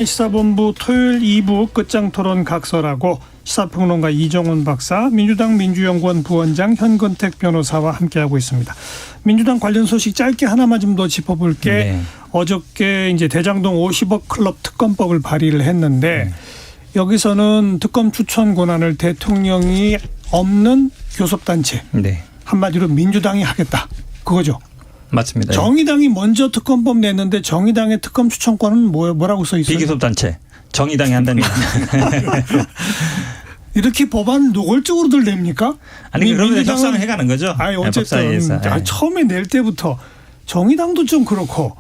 시사본부 토요일 2부 끝장토론 각설하고 시사평론가 이정훈 박사, 민주당 민주연구원 부원장 현건택 변호사와 함께하고 있습니다. 민주당 관련 소식 짧게 하나만 좀 더 짚어볼게. 네. 어저께 이제 대장동 50억 클럽 특검법을 발의를 했는데 여기서는 특검 추천 권한을 대통령이 없는 교섭단체, 네. 한마디로 민주당이 하겠다. 그거죠. 맞습니다. 정의당이 먼저 특검법 냈는데 정의당의 특검 추천권은 뭐라고 써 있어요? 비교섭단체. 정의당이 한다는 이렇게 법안을 노골적으로들 냅니까? 아니 그러면 협상을 해가는 거죠. 아니 어쨌든 법사위에서. 처음에 낼 때부터 정의당도 좀 그렇고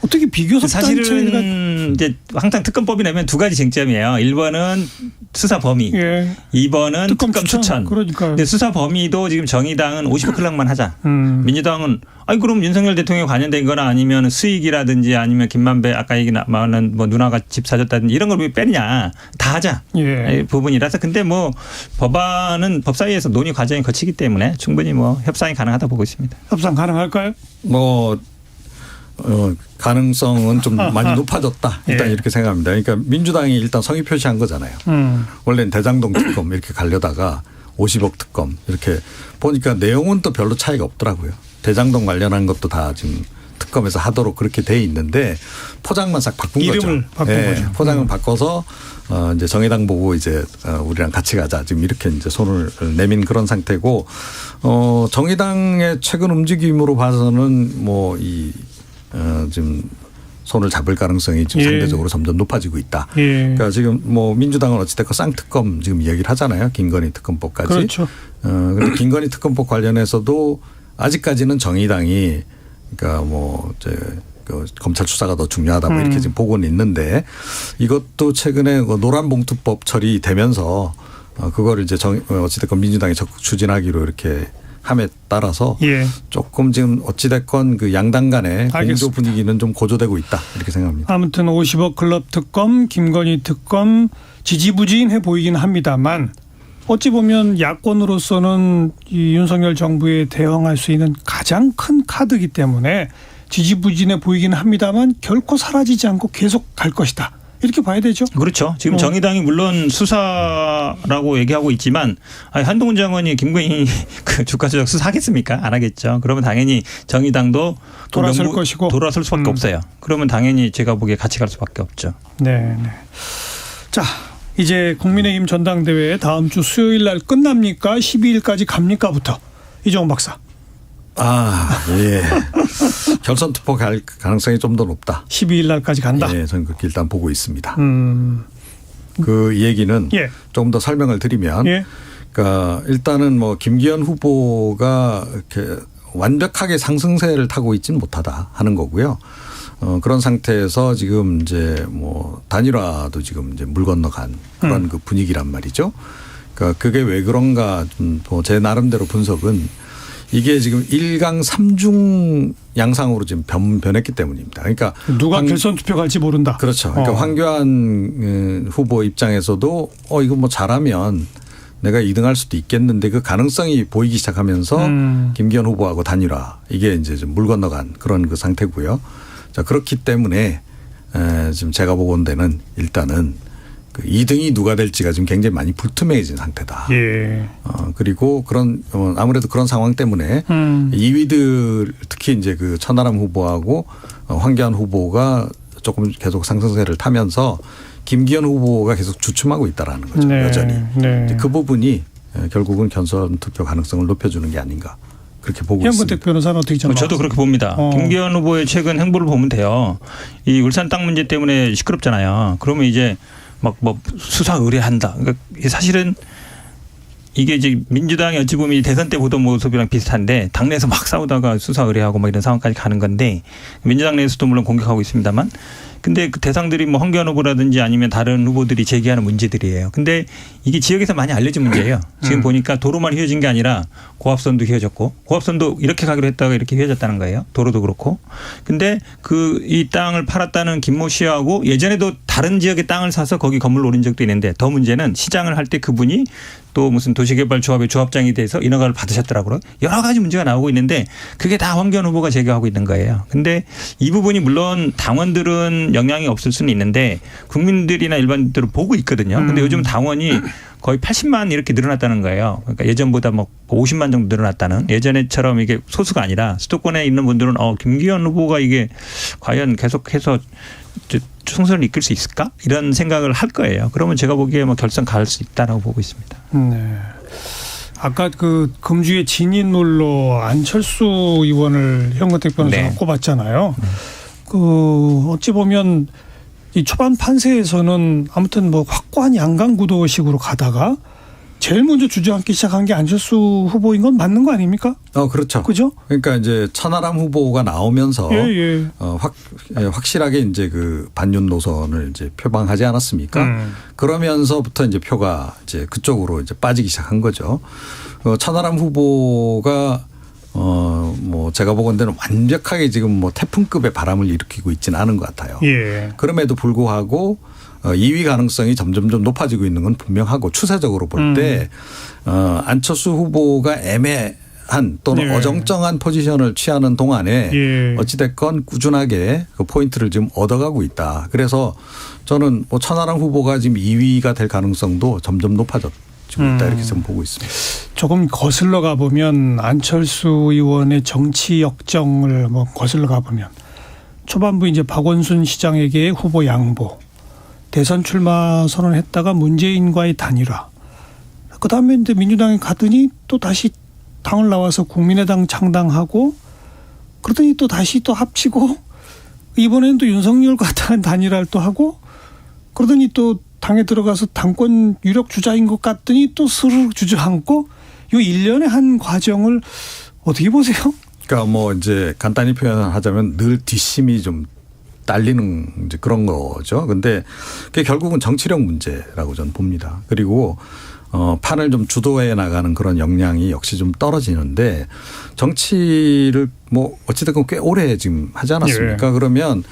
어떻게 비교섭단체가. 사실은 이제 항상 특검법이 내면 두 가지 쟁점이에요. 1번은 수사 범위, 예. 2번은 특검 추천. 그러니까요. 근데 수사 범위도 지금 정의당은 50억 클락만 하자. 민주당은 아니 그럼 윤석열 대통령이 관여된 거나 아니면 수익이라든지 아니면 김만배 아까 얘기 나오는 뭐 누나가 집 사줬다든지 이런 걸 왜 빼냐. 다 하자. 예. 부분이라서. 근데 뭐 법안은 법사위에서 논의 과정이 거치기 때문에 충분히 뭐 협상이 가능하다 보고 있습니다. 협상 가능할까요? 가능성은 좀 많이 높아졌다. 일단 예. 이렇게 생각합니다. 그러니까 민주당이 일단 성의 표시한 거잖아요. 원래는 대장동 특검 이렇게 가려다가 50억 특검 이렇게 보니까 내용은 또 별로 차이가 없더라고요. 대장동 관련한 것도 다 지금 특검에서 하도록 그렇게 돼 있는데 포장만 싹 바꾼 거죠. 이름을 바꾼 거죠. 포장을 바꿔서 이제 정의당 보고 이제 우리랑 같이 가자. 지금 이렇게 이제 손을 내민 그런 상태고 정의당의 최근 움직임으로 봐서는 뭐 지금 손을 잡을 가능성이 지금 상대적으로 점점 높아지고 있다. 그러니까 지금 뭐 민주당은 어찌됐건 쌍특검 지금 이야기를 하잖아요. 김건희 특검법까지. 그렇죠. 그런데 김건희 특검법 관련해서도 아직까지는 정의당이 그러니까 뭐 그 검찰 수사가 더 중요하다 뭐 이렇게 지금 보고는 있는데 이것도 최근에 노란봉투법 처리되면서 그거를 이제 어찌됐건 민주당이 적극 추진하기로 이렇게 함에 따라서 예. 조금 지금 어찌됐건 그 양당 간의 공조 알겠습니다. 분위기는 좀 고조되고 있다 이렇게 생각합니다. 아무튼 50억 클럽 특검, 김건희 특검 지지부진해 보이긴 합니다만 어찌 보면 야권으로서는 이 윤석열 정부에 대응할 수 있는 가장 큰 카드이기 때문에 지지부진해 보이긴 합니다만 결코 사라지지 않고 계속 갈 것이다. 이렇게 봐야 되죠. 그렇죠. 지금 정의당이 물론 수사라고 얘기하고 있지만 한동훈 장관이 김건희 그 주가 조작 수사하겠습니까? 안 하겠죠. 그러면 당연히 정의당도 돌아설 것이고. 돌아설 수밖에 없어요. 그러면 당연히 제가 보기에 같이 갈 수밖에 없죠. 네. 자, 이제 국민의힘 전당대회 다음 주 수요일 날 끝납니까? 12일까지 갑니까?부터 이정훈 박사. 예. 결선 투표 갈 가능성이 좀 더 높다. 12일 날까지 간다. 예, 저는 그렇게 일단 보고 있습니다. 그 얘기는 예. 조금 더 설명을 드리면, 예. 그러니까 일단은 뭐 김기현 후보가 이렇게 완벽하게 상승세를 타고 있지는 못하다 하는 거고요. 그런 상태에서 지금 이제 뭐 단일화도 지금 이제 물 건너간 그런 그 분위기란 말이죠. 그러니까 그게 왜 그런가 좀 제 나름대로 분석은 이게 지금 1강 3중 양상으로 지금 변했기 때문입니다. 그러니까 누가 결선 투표 갈지 모른다. 그렇죠. 그러니까 황교안 후보 입장에서도 이거 뭐 잘하면 내가 2등할 수도 있겠는데 그 가능성이 보이기 시작하면서 김기현 후보하고 단일화 이게 이제 좀 물 건너간 그런 그 상태고요. 자, 그렇기 때문에 지금 제가 보고온 데는 일단은 그 2등이 누가 될지가 지금 굉장히 많이 불투명해진 상태다. 예. 그리고 그런 아무래도 그런 상황 때문에 2위들 특히 이제 그 천하람 후보하고 황교안 후보가 조금 계속 상승세를 타면서 김기현 후보가 계속 주춤하고 있다라는 거죠. 네. 여전히. 네. 그 부분이 결국은 결선 투표 가능성을 높여주는 게 아닌가 그렇게 보고 있습니다. 현근택 변호사는 어떻게 생각하세요? 저도 그렇게 봅니다. 김기현 후보의 최근 행보를 보면 돼요. 이 울산 땅 문제 때문에 시끄럽잖아요. 그러면 이제 막 뭐 수사 의뢰한다. 그러니까 사실은 이게 이제 민주당이 어찌 보면 대선 때 보던 모습이랑 비슷한데 당내에서 막 싸우다가 수사 의뢰하고 막 이런 상황까지 가는 건데 민주당 내에서도 물론 공격하고 있습니다만 근데 그 대상들이 뭐 황교안 후보라든지 아니면 다른 후보들이 제기하는 문제들이에요. 근데 이게 지역에서 많이 알려진 문제예요. 지금 보니까 도로만 휘어진 게 아니라 고압선도 휘어졌고 고압선도 이렇게 가기로 했다가 이렇게 휘어졌다는 거예요. 도로도 그렇고. 근데 이 땅을 팔았다는 김모 씨하고 예전에도 다른 지역의 땅을 사서 거기 건물을 올린 적도 있는데 더 문제는 시장을 할 때 그분이 또 무슨 도시개발조합의 조합장이 돼서 인허가를 받으셨더라고요. 여러 가지 문제가 나오고 있는데 그게 다 황교안 후보가 제기하고 있는 거예요. 근데 이 부분이 물론 당원들은 영향이 없을 수는 있는데 국민들이나 일반인들은 보고 있거든요. 근데 요즘 당원이 거의 80만 이렇게 늘어났다는 거예요. 그러니까 예전보다 뭐 50만 정도 늘어났다는, 예전에처럼 이게 소수가 아니라 수도권에 있는 분들은 김기현 후보가 이게 과연 계속해서 총선을 이끌 수 있을까? 이런 생각을 할 거예요. 그러면 제가 보기에 뭐 결선 갈 수 있다라고 보고 있습니다. 네. 아까 그 금주의 진인물로 안철수 의원을 현근택 변호사가 꼽았잖아요. 그 어찌 보면 이 초반 판세에서는 아무튼 뭐 확고한 양강 구도식으로 가다가 제일 먼저 주저앉기 시작한 게 안철수 후보인 건 맞는 거 아닙니까? 그렇죠. 그죠? 그러니까 이제 천하람 후보가 나오면서 확실하게 이제 그 반윤 노선을 이제 표방하지 않았습니까? 그러면서부터 이제 표가 이제 그쪽으로 이제 빠지기 시작한 거죠. 천하람 후보가 뭐 제가 보건대는 완벽하게 지금 뭐 태풍급의 바람을 일으키고 있지는 않은 것 같아요. 예. 그럼에도 불구하고 2위 가능성이 점점점 높아지고 있는 건 분명하고, 추세적으로 볼 때 안철수 후보가 애매한 또는 어정쩡한 포지션을 취하는 동안에 어찌됐건 꾸준하게 그 포인트를 지금 얻어가고 있다. 그래서 저는 뭐 천하람 후보가 지금 2위가 될 가능성도 점점 높아졌고 있다, 이렇게 좀 보고 있습니다. 조금 거슬러 가보면 안철수 의원의 정치 역정을 뭐 거슬러 가보면 초반부 이제 박원순 시장에게 후보 양보, 대선 출마 선언했다가 문재인과의 단일화, 그다음에 이제 민주당에 가더니 또 다시 당을 나와서 국민의당 창당하고, 그러더니 또 다시 또 합치고, 이번에는 또 윤석열과 단일화를 또 하고, 그러더니 또 당에 들어가서 당권 유력 주자인 것 같더니 또 스르륵 주저앉고, 이 일련의 한 과정을 어떻게 보세요? 그러니까 뭐 이제 간단히 표현하자면 늘 뒷심이 좀 딸리는 이제 그런 거죠. 근데 그게 결국은 정치력 문제라고 저는 봅니다. 그리고 판을 좀 주도해 나가는 그런 역량이 역시 좀 떨어지는데, 정치를 뭐 어찌됐건 꽤 오래 지금 하지 않았습니까? 그러면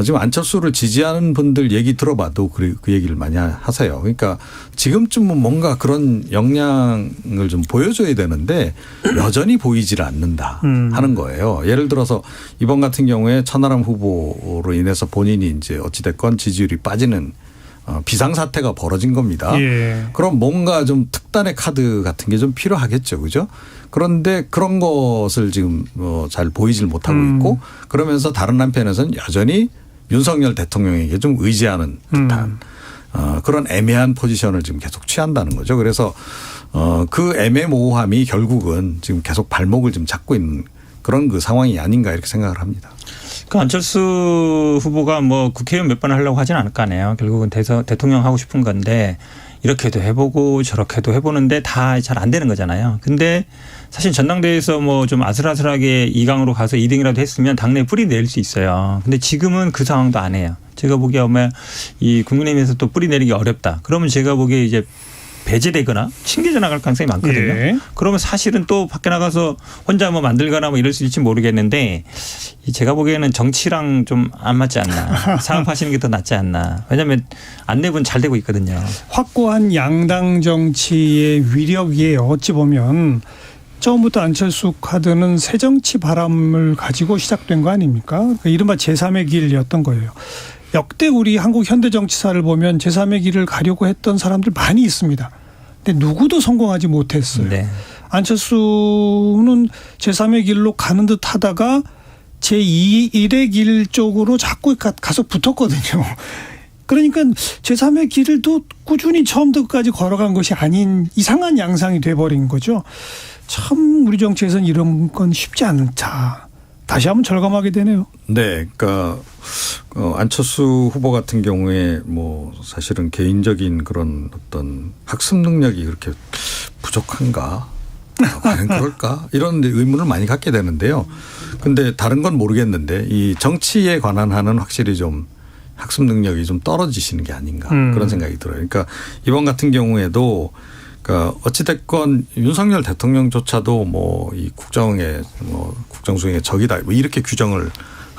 지금 안철수를 지지하는 분들 얘기 들어봐도 그 얘기를 많이 하세요. 그러니까 지금쯤은 뭔가 그런 역량을 좀 보여줘야 되는데 여전히 보이질 않는다 하는 거예요. 예를 들어서 이번 같은 경우에 천하람 후보로 인해서 본인이 이제 어찌됐건 지지율이 빠지는 비상사태가 벌어진 겁니다. 그럼 뭔가 좀 특단의 카드 같은 게 좀 필요하겠죠. 그죠? 그런데 그런 것을 지금 잘 보이질 못하고 있고, 그러면서 다른 한편에서는 여전히 윤석열 대통령에게 좀 의지하는 듯한 그런 애매한 포지션을 지금 계속 취한다는 거죠. 그래서 그 애매모호함이 결국은 지금 계속 발목을 좀 잡고 있는 그런 그 상황이 아닌가, 이렇게 생각을 합니다. 그 안철수 후보가 뭐 국회의원 몇 번 하려고 하진 않을 거 아니에요. 결국은 대통령 하고 싶은 건데 이렇게도 해보고 저렇게도 해보는데 다 잘 안 되는 거잖아요. 근데 사실 전당대회에서 뭐 좀 아슬아슬하게 2강으로 가서 2등이라도 했으면 당내에 뿌리 낼 수 있어요. 근데 지금은 그 상황도 안 해요. 제가 보기에 아마 이 국민의힘에서 또 뿌리 내리기 어렵다. 그러면 제가 보기에 이제 배제되거나 튕겨져 나갈 가능성이 많거든요. 그러면 사실은 또 밖에 나가서 혼자 뭐 만들거나 뭐 이럴 수 있을지 모르겠는데, 제가 보기에는 정치랑 좀 안 맞지 않나. 사업하시는 게 더 낫지 않나. 왜냐하면 안내분 잘 되고 있거든요. 확고한 양당 정치의 위력이에요. 어찌 보면 처음부터 안철수 카드는 새정치 바람을 가지고 시작된 거 아닙니까? 그러니까 이른바 제3의 길이었던 거예요. 역대 우리 한국 현대 정치사를 보면 제3의 길을 가려고 했던 사람들 많이 있습니다. 근데 누구도 성공하지 못했어요. 네. 안철수는 제3의 길로 가는 듯 하다가 제2의 길 쪽으로 자꾸 가서 붙었거든요. 그러니까 제3의 길을 또 꾸준히 처음부터 끝까지 걸어간 것이 아닌 이상한 양상이 돼버린 거죠. 참 우리 정치에서는 이런 건 쉽지 않다. 다시 한번 절감하게 되네요. 네. 그러니까 안철수 후보 같은 경우에 뭐 사실은 개인적인 그런 어떤 학습 능력이 그렇게 부족한가? 과연 그럴까? 이런 의문을 많이 갖게 되는데요. 근데 다른 건 모르겠는데 이 정치에 관한 한은 확실히 좀 학습 능력이 좀 떨어지시는 게 아닌가, 그런 생각이 들어요. 그러니까 이번 같은 경우에도 그러니까 어찌됐건 윤석열 대통령조차도 뭐 이 국정의 뭐 국정수행의 적이다 뭐 이렇게 규정을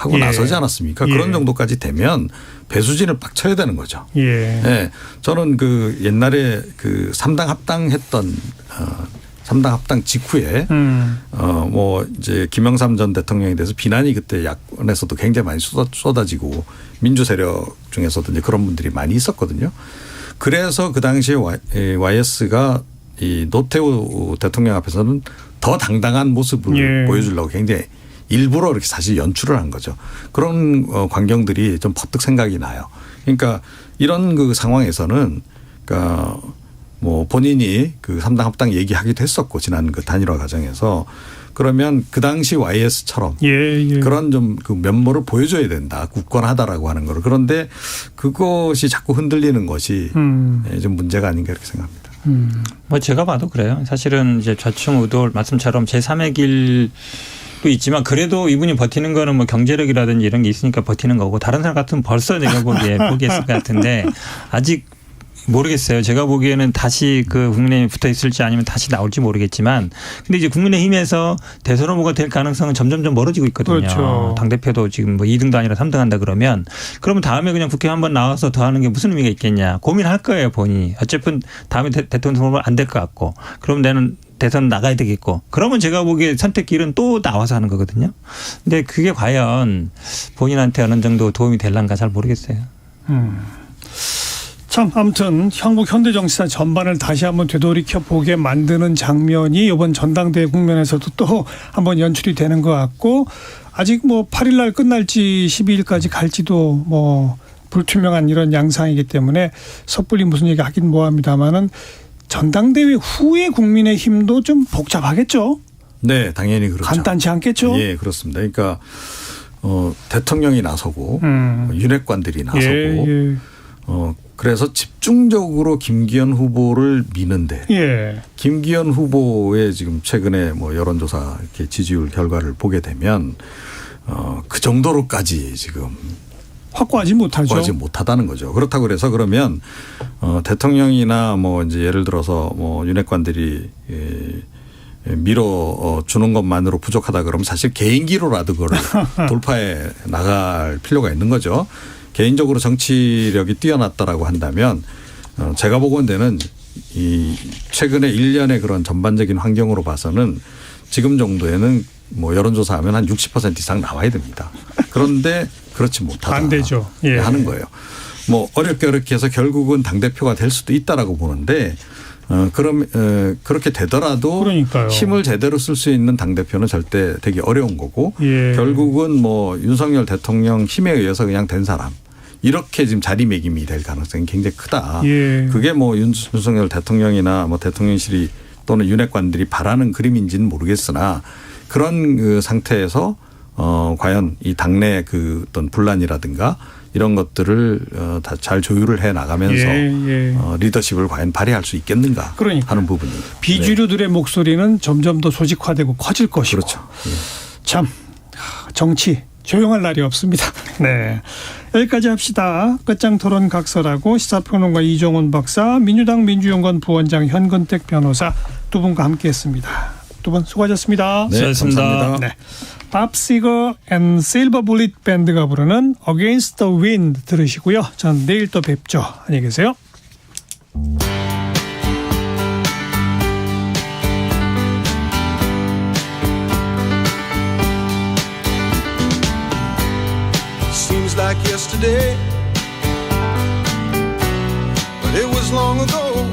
하고 예. 나서지 않았습니까? 예. 그런 정도까지 되면 배수진을 빡 쳐야 되는 거죠. 예. 예. 저는 그 옛날에 그 3당 합당했던 3당 합당 직후에 뭐 이제 김영삼 전 대통령에 대해서 비난이 그때 야권에서도 굉장히 많이 쏟아지고 민주 세력 중에서도 이제 그런 분들이 많이 있었거든요. 그래서 그 당시에 YS가 이 노태우 대통령 앞에서는 더 당당한 모습을 예. 보여주려고 굉장히 일부러 이렇게 사실 연출을 한 거죠. 그런 광경들이 좀 퍼뜩 생각이 나요. 그러니까 이런 그 상황에서는 그러니까 뭐 본인이 그 3당 합당 얘기하기도 했었고 지난 그 단일화 과정에서 그러면 그 당시 YS처럼 예. 그런 좀 그 면모를 보여줘야 된다. 굳건하다라고 하는 거를. 그런데 그것이 자꾸 흔들리는 것이 좀 문제가 아닌가 이렇게 생각합니다. 뭐 제가 봐도 그래요. 사실은 이제 좌충우돌 말씀처럼 제3의 길도 있지만 그래도 이분이 버티는 거는 뭐 경제력이라든지 이런 게 있으니까 버티는 거고 다른 사람 같으면 벌써 내가 보기에 포기했을 것 같은데 아직 모르겠어요. 제가 보기에는 다시 그 국민의힘에 붙어 있을지 아니면 다시 나올지 모르겠지만 근데 이제 국민의힘에서 대선 후보가 될 가능성은 점점 멀어지고 있거든요. 그렇죠. 당대표도 지금 뭐 2등도 아니라 3등 한다 그러면 다음에 그냥 국회 한번 나와서 더 하는 게 무슨 의미가 있겠냐. 고민할 거예요 본인이. 어쨌든 다음에 대통령 후보 안 될 것 같고 그럼 나는 대선 나가야 되겠고 그러면 제가 보기에 선택길은 또 나와서 하는 거거든요. 근데 그게 과연 본인한테 어느 정도 도움이 될란가 잘 모르겠어요. 참 아무튼 한국 현대정치사 전반을 다시 한번 되돌이켜 보게 만드는 장면이 이번 전당대회 국면에서도 또 한번 연출이 되는 것 같고 아직 뭐 8일 날 끝날지 12일까지 갈지도 뭐 불투명한 이런 양상이기 때문에 섣불리 무슨 얘기 하긴 뭐합니다마는 전당대회 후에 국민의힘도 좀 복잡하겠죠. 네, 당연히 그렇죠. 간단치 않겠죠. 예, 그렇습니다. 그러니까 대통령이 나서고 윤핵관들이 나서고 예. 그래서 집중적으로 김기현 후보를 미는데 예. 김기현 후보의 지금 최근에 뭐 여론조사 이렇게 지지율 결과를 보게 되면 그 정도로까지 지금 확고하지 못하죠. 확고하지 못하다는 거죠. 그렇다고 그래서 그러면 대통령이나 뭐 이제 예를 들어서 뭐 윤핵관들이 밀어 주는 것만으로 부족하다 그러면 사실 개인기로라도 그걸 돌파해 나갈 필요가 있는 거죠. 개인적으로 정치력이 뛰어났다라고 한다면 제가 보건대는 이 최근에 1년의 그런 전반적인 환경으로 봐서는 지금 정도에는 뭐 여론조사하면 한 60% 이상 나와야 됩니다. 그런데 그렇지 못하다. 안 되죠. 예. 하는 거예요. 뭐 어렵게 해서 결국은 당대표가 될 수도 있다라고 보는데 그럼 그렇게 되더라도 그러니까요. 힘을 제대로 쓸 수 있는 당대표는 절대 되게 어려운 거고 예. 결국은 뭐 윤석열 대통령 힘에 의해서 그냥 된 사람 이렇게 지금 자리매김이 될 가능성이 굉장히 크다. 예. 그게 뭐 윤석열 대통령이나 뭐 대통령실이 또는 윤핵관들이 바라는 그림인지는 모르겠으나 그런 그 상태에서 과연 이 당내 그 어떤 분란이라든가 이런 것들을 다 잘 조율을 해 나가면서 리더십을 과연 발휘할 수 있겠는가 하는 부분입니다. 비주류들의 목소리는 점점 더 조직화되고 커질 것이고. 그렇죠. 예. 참 정치 조용할 날이 없습니다. 네, 여기까지 합시다. 끝장 토론 각설하고 시사평론가 이종훈 박사, 민주당 민주연구원 부원장 현근택 변호사 두 분과 함께했습니다. 두 분 수고하셨습니다. 네, 수고하셨습니다. 감사합니다. 네. 밥 시거 앤 실버 블릿 밴드가 부르는 Against the Wind 들으시고요. 전 내일 또 뵙죠. 안녕히 계세요. Seems like yesterday, but it was long ago.